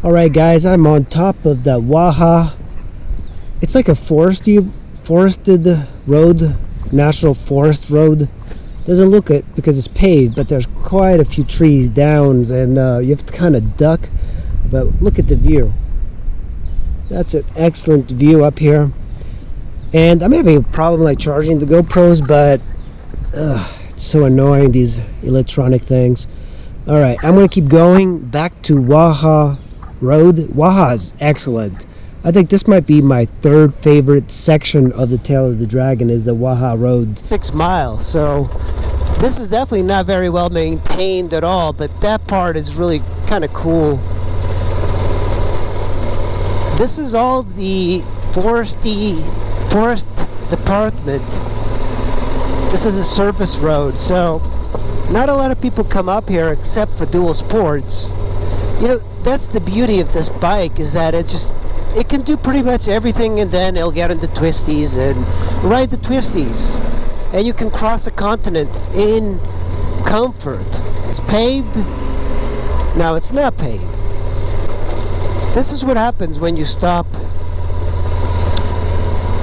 Alright guys, I'm on top of the Waha. It's like a forested road, national forest road. Doesn't look it because it's paved, but there's quite a few trees down, and you have to kind of duck. But look at the view. That's an excellent view up here. And I'm having a problem like charging the GoPros, but it's so annoying, these electronic things. Alright, I'm going to keep going back to Waha Road. Waha is excellent. I think this might be my third favorite section of the Tail of the Dragon, is the Waha Road. 6 miles, so this is definitely not very well maintained at all, but that part is really kind of cool. This is all the forest department. This is a surface road, so not a lot of people come up here except for dual sports. You know, that's the beauty of this bike, is that it can do pretty much everything, and then it'll get into twisties and ride the twisties, and you can cross the continent in comfort. It's paved. Now it's not paved. This is what happens when you stop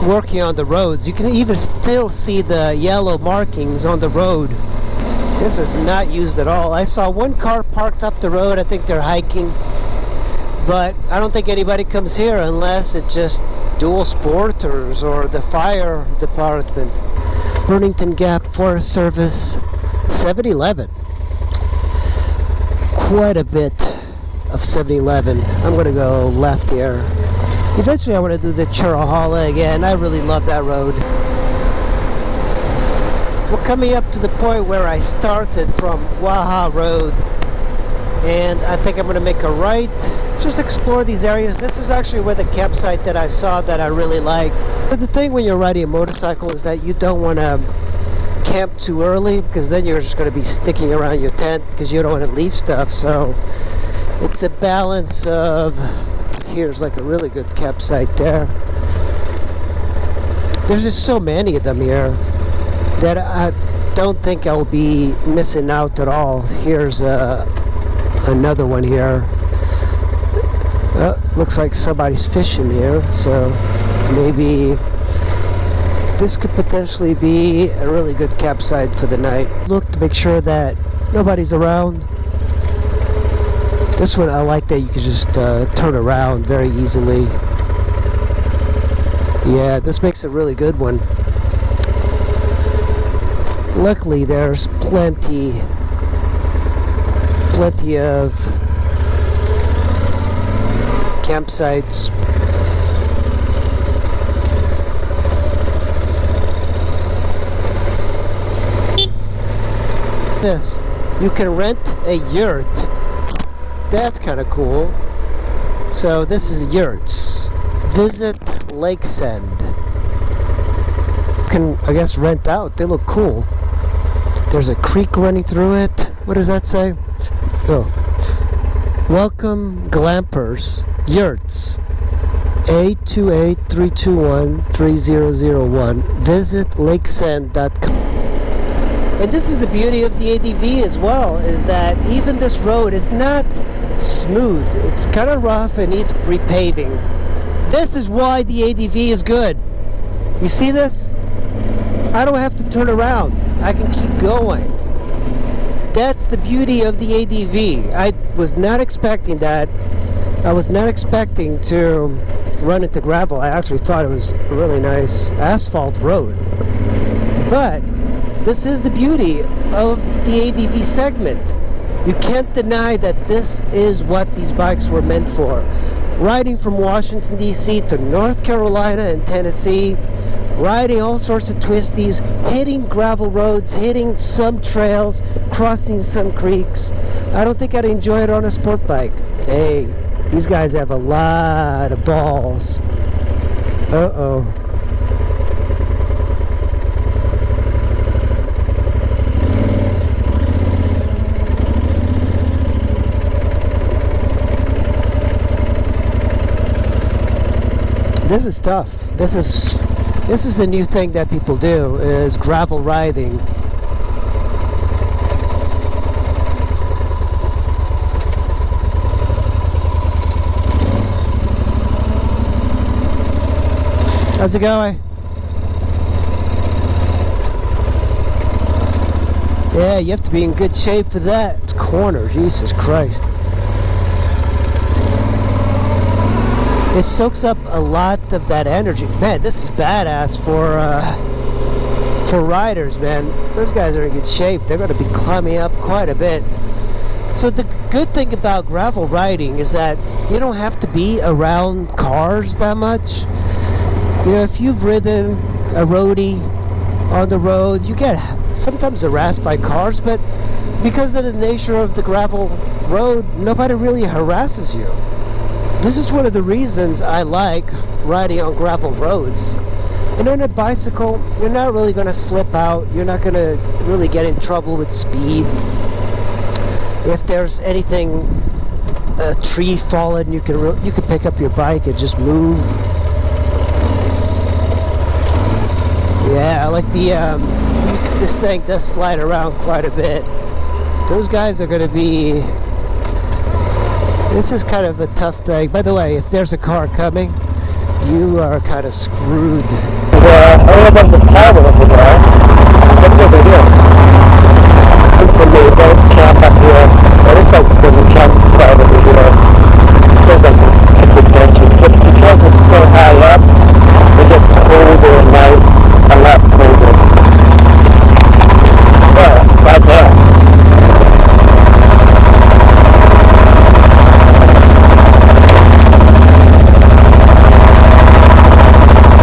working on the roads. You can even still see the yellow markings on the road. This is not used at all. I saw one car parked up the road. I think they're hiking, but I don't think anybody comes here unless it's just dual sporters or the fire department. Burnington Gap Forest Service 7-Eleven. Quite a bit of 7-Eleven. I'm gonna go left here. Eventually I want to do the Churrahala again. I really love that road. We're coming up to the point where I started from Waha Road, and I think I'm going to make a right, just explore these areas. This is actually where the campsite that I saw that I really like. But the thing when you're riding a motorcycle is that you don't want to camp too early, because then you're just going to be sticking around your tent because you don't want to leave stuff. So it's a balance of, here's like a really good campsite there. There's just so many of them here that I don't think I'll be missing out at all. Here's another one here. Looks like somebody's fishing here, so maybe this could potentially be a really good campsite for the night. Look to make sure that nobody's around. This one I like that you can just turn around very easily. Yeah, this makes a really good one. Luckily there's plenty of campsites. This, you can rent a yurt. That's kind of cool. So this is yurts. Visit Lake Send. You can, I guess, rent out. They look cool. There's a creek running through it. What does that say? Oh. Welcome glampers. Yurts. 828-321-3001. Visit lakesend.com. And this is the beauty of the ADV as well, is that even this road is not smooth. It's kind of rough and needs repaving. This is why the ADV is good. You see this? I don't have to turn around. I can keep going. That's the beauty of the ADV. I was not expecting that. I was not expecting to run into gravel. I actually thought it was a really nice asphalt road. But this is the beauty of the ADV segment. You can't deny that this is what these bikes were meant for. Riding from Washington, D.C. to North Carolina and Tennessee, riding all sorts of twisties, hitting gravel roads, hitting some trails, crossing some creeks. I don't think I'd enjoy it on a sport bike. Hey, these guys have a lot of balls. Uh-oh. This is tough. This is the new thing that people do, is gravel riding. How's it going? Yeah, you have to be in good shape for that. It's corner, Jesus Christ. It soaks up a lot of that energy. Man, this is badass for riders, man. Those guys are in good shape. They're going to be climbing up quite a bit. So the good thing about gravel riding is that you don't have to be around cars that much. You know, if you've ridden a roadie on the road, you get sometimes harassed by cars, but because of the nature of the gravel road, nobody really harasses you. This is one of the reasons I like riding on gravel roads. And on a bicycle, you're not really going to slip out. You're not going to really get in trouble with speed. If there's anything, a tree fallen, you can pick up your bike and just move. Yeah, I like this thing does slide around quite a bit. Those guys are going to be... This is kind of a tough thing. By the way, if there's a car coming, you are kind of screwed. I don't know if there's a tower over there. What's over here? For me, don't camp up here. It looks like there's a campsite over here. There's like a good benches. But because it's so high up, it gets colder at night. A lot colder. Yeah, right there.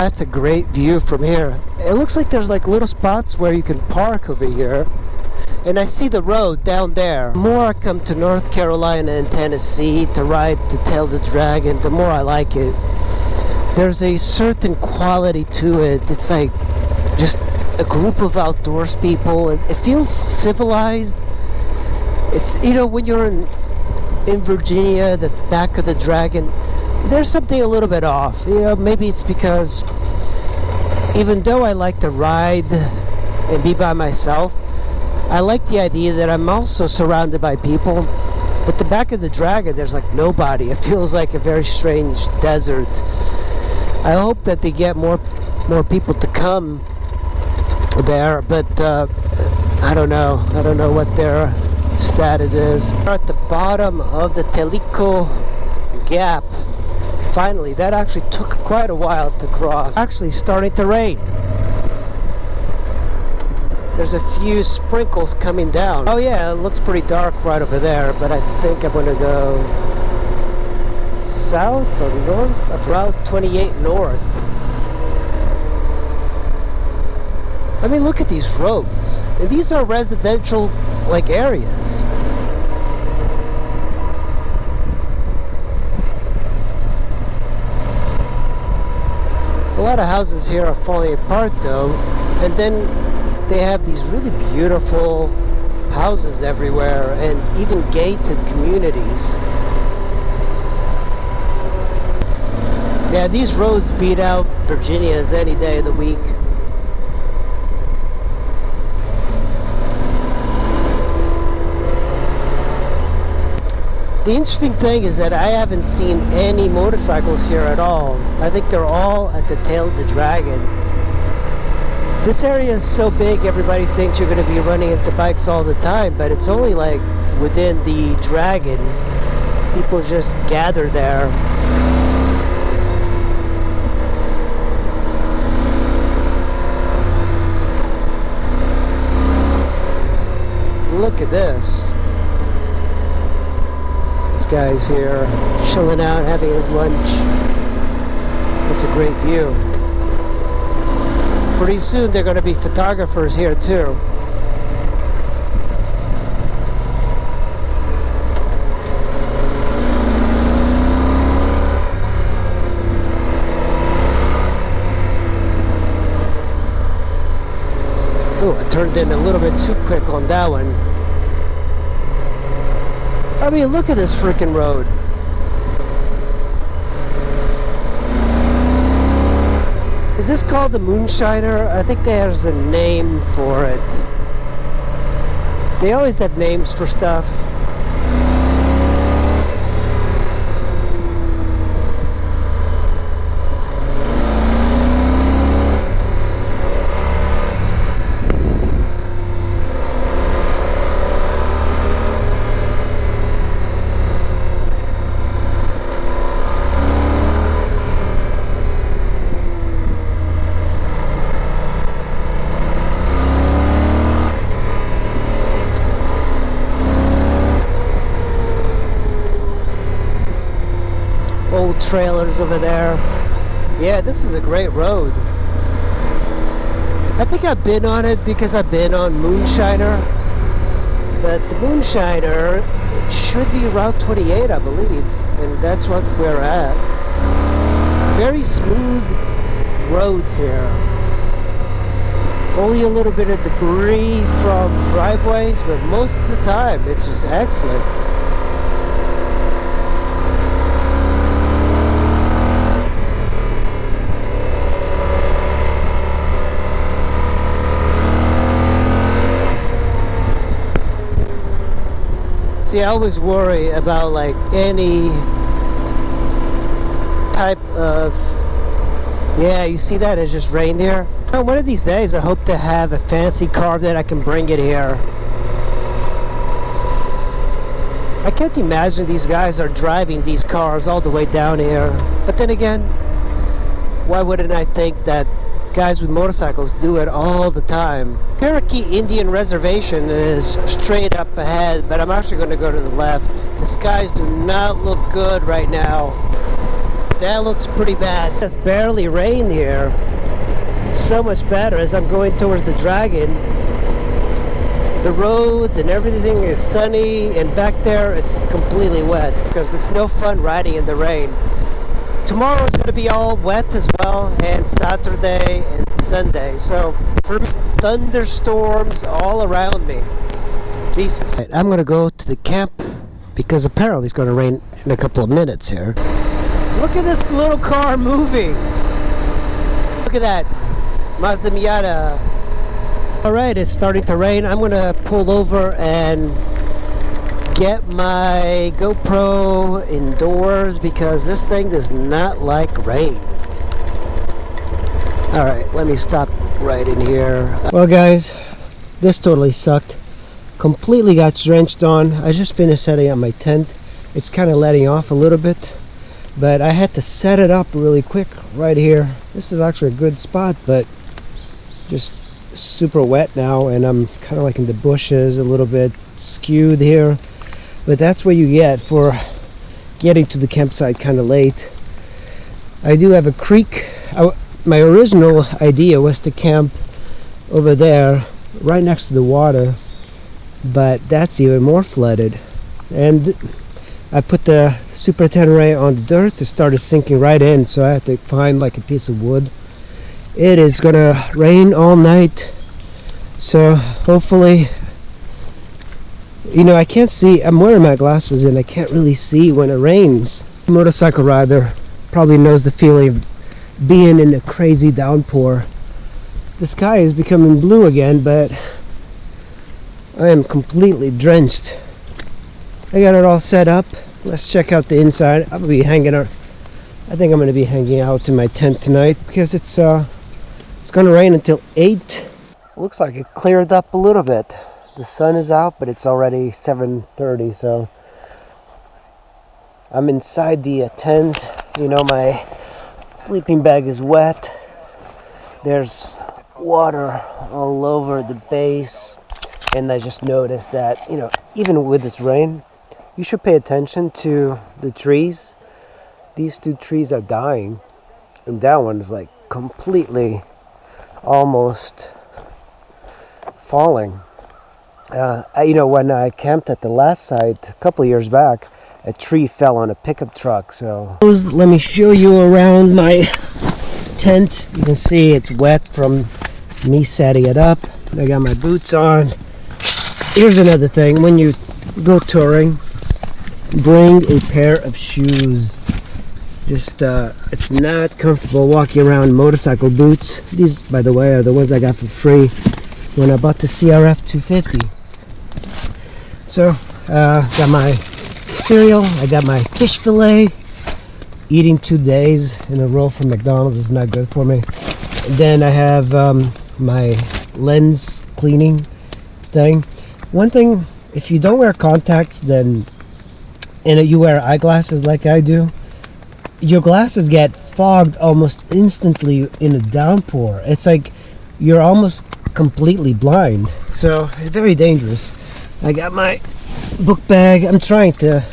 That's a great view from here. It looks like there's like little spots where you can park over here. And I see the road down there. The more I come to North Carolina and Tennessee to ride the Tail of the Dragon, the more I like it. There's a certain quality to it. It's like just a group of outdoors people. It feels civilized. It's, you know, when you're in Virginia, the back of the Dragon, there's something a little bit off. You know, maybe it's because even though I like to ride and be by myself, I like the idea that I'm also surrounded by people. But the back of the Dragon, there's like nobody. It feels like a very strange desert. I hope that they get more people to come there, but I don't know. I don't know what their status is. We're at the bottom of the Tellico Gap. Finally, that actually took quite a while to cross. Actually starting to rain. There's a few sprinkles coming down. Oh yeah, it looks pretty dark right over there, but I think I'm gonna go south or north of Route 28 north. I mean, look at these roads. And these are residential like areas. A lot of houses here are falling apart though, and then they have these really beautiful houses everywhere and even gated communities. Yeah, these roads beat out Virginia's any day of the week. The interesting thing is that I haven't seen any motorcycles here at all. I think they're all at the Tail of the Dragon. This area is so big, everybody thinks you're going to be running into bikes all the time, but it's only like within the Dragon. People just gather there. Look at this. Guy's here chilling out, having his lunch. It's a great view. Pretty soon they're going to be photographers here too. Oh, I turned in a little bit too quick on that one. I mean, look at this freaking road. Is this called the Moonshiner? I think there's a name for it. They always have names for stuff. old trailers over there. Yeah, this is a great road. I think I've been on it because I've been on Moonshiner, but the Moonshiner should be Route 28, I believe, and that's what we're at. Very smooth roads here. Only a little bit of debris from driveways, but most of the time it's just excellent. See, I always worry about like any type of, yeah, you see that? It's just reindeer. One of these days I hope to have a fancy car that I can bring it here. I can't imagine these guys are driving these cars all the way down here. But then again, why wouldn't I think that guys with motorcycles do it all the time? Cherokee Indian Reservation is straight up ahead, but I'm actually going to go to the left. The skies do not look good right now. That looks pretty bad. It's barely rained here. So much better as I'm going towards the Dragon. The roads and everything is sunny, and back there it's completely wet because it's no fun riding in the rain. Tomorrow is going to be all wet as well, and Saturday and Sunday. So thunderstorms all around me. Jesus. Right, I'm going to go to the camp because apparently it's going to rain in a couple of minutes here. Look at this little car moving. Look at that. Mazda Miata. Alright, it's starting to rain. I'm going to pull over and get my GoPro indoors because this thing does not like rain. Alright, let me stop right in here. Well guys, this totally sucked. Completely got drenched on. I just finished setting up my tent. It's kind of letting off a little bit, but I had to set it up really quick right here. This is actually a good spot, but just super wet now, and I'm kind of like in the bushes, a little bit skewed here. But that's what you get for getting to the campsite kind of late. I do have a creek. My original idea was to camp over there right next to the water, but that's even more flooded. And I put the Super Tenere on the dirt. It started sinking right in, so I had to find like a piece of wood. It is gonna rain all night, so hopefully, you know, I can't see. I'm wearing my glasses and I can't really see when it rains. A motorcycle rider probably knows the feeling of being in a crazy downpour. The sky is becoming blue again, but I am completely drenched. I got it all set up. Let's check out the inside. I'll be hanging out. I think I'm going to be hanging out in my tent tonight because it's going to rain until 8. Looks like it cleared up a little bit. The sun is out, but it's already 7:30, so I'm inside the tent. You know, my sleeping bag is wet. There's water all over the base, and I just noticed that, you know, even with this rain, you should pay attention to the trees. These two trees are dying, and that one is like completely almost falling. You know, when I camped at the last site a couple of years back, a tree fell on a pickup truck. So let me show you around my tent. You can see it's wet from me setting it up. I got my boots on. Here's another thing: when you go touring, bring a pair of shoes. Just it's not comfortable walking around in motorcycle boots. These, by the way, are the ones I got for free when I bought the CRF 250. So got my cereal, I got my fish fillet. Eating 2 days in a row from McDonald's is not good for me. And then I have my lens cleaning thing. One thing, if you don't wear contacts, then and you wear eyeglasses like I do, your glasses get fogged almost instantly in a downpour. It's like you're almost completely blind, so it's very dangerous. I got my book bag. I'm trying to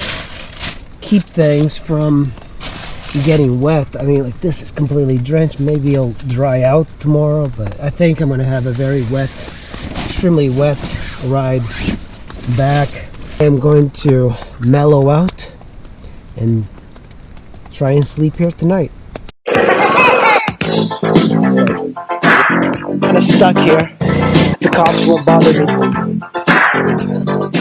keep things from getting wet. I mean, like, this is completely drenched. Maybe it'll dry out tomorrow, but I think I'm gonna have a very wet, extremely wet ride back. I'm going to mellow out and try and sleep here tonight. Kind of stuck here. The cops won't bother me.